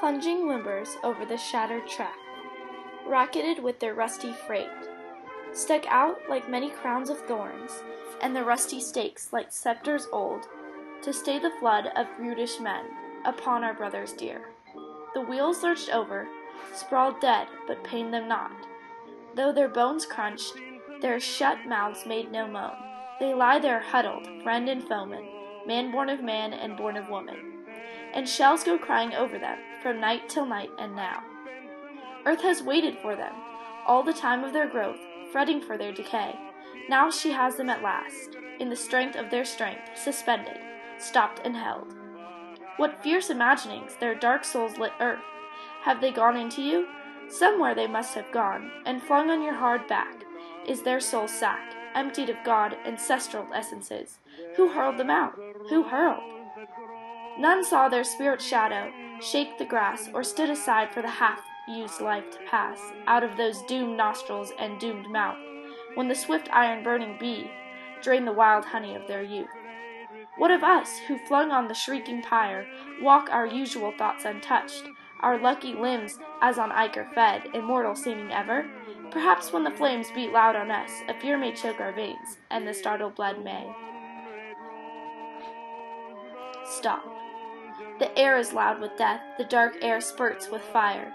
plunging limbers over the shattered track, rocketed with their rusty freight, stuck out like many crowns of thorns, and the rusty stakes like scepters old, to stay the flood of brutish men upon our brothers dear. The wheels lurched over, sprawled dead, but pained them not. Though their bones crunched, their shut mouths made no moan. They lie there huddled, friend and foeman, man born of man and born of woman. And shells go crying over them, from night till night and now. Earth has waited for them, all the time of their growth, fretting for their decay. Now she has them at last, in the strength of their strength, suspended, stopped and held. What fierce imaginings their dark souls lit earth! Have they gone into you? Somewhere they must have gone, and flung on your hard back is their soul sack, emptied of God ancestral essences. Who hurled them out? Who hurled? None saw their spirit shadow shake the grass, or stood aside for the half-used life to pass out of those doomed nostrils and doomed mouth, when the swift iron-burning bee drained the wild honey of their youth. What of us, who flung on the shrieking pyre, walk our usual thoughts untouched, our lucky limbs as on ichor fed, immortal seeming ever? Perhaps when the flames beat loud on us, a fear may choke our veins, and the startled blood may stop. The air is loud with death, the dark air spurts with fire.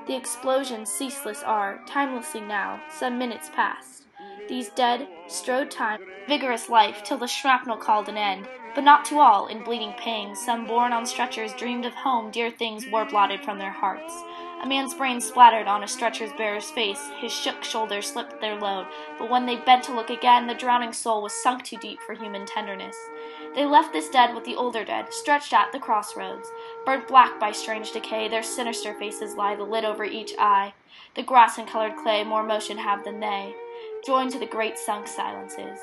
The explosions ceaseless are, timelessly now, some minutes past. These dead strode time, vigorous life, till the shrapnel called an end. But not to all, in bleeding pangs, some born on stretchers dreamed of home, dear things were blotted from their hearts. A man's brain splattered on a stretcher's bearer's face, his shook shoulders slipped their load, but when they bent to look again, the drowning soul was sunk too deep for human tenderness. They left this dead with the older dead, stretched at the crossroads. Burnt black by strange decay, their sinister faces lie, the lid over each eye. The grass and colored clay more motion have than they, joined to the great sunk silences.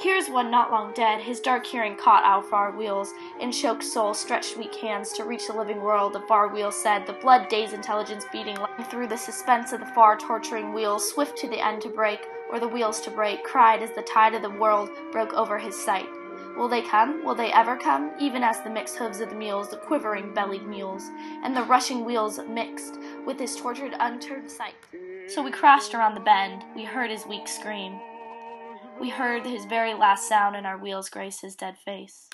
Here's one not long dead, his dark hearing caught our far wheels. In choked soul stretched weak hands to reach the living world, the far wheels said, the blood-dazed intelligence beating through the suspense of the far torturing wheels, swift to the end to break, or the wheels to break, cried as the tide of the world broke over his sight. Will they come? Will they ever come? Even as the mixed hooves of the mules, the quivering bellied mules, and the rushing wheels mixed with his tortured, unturned sight. So we crashed around the bend, we heard his weak scream. We heard his very last sound, and our wheels graced his dead face.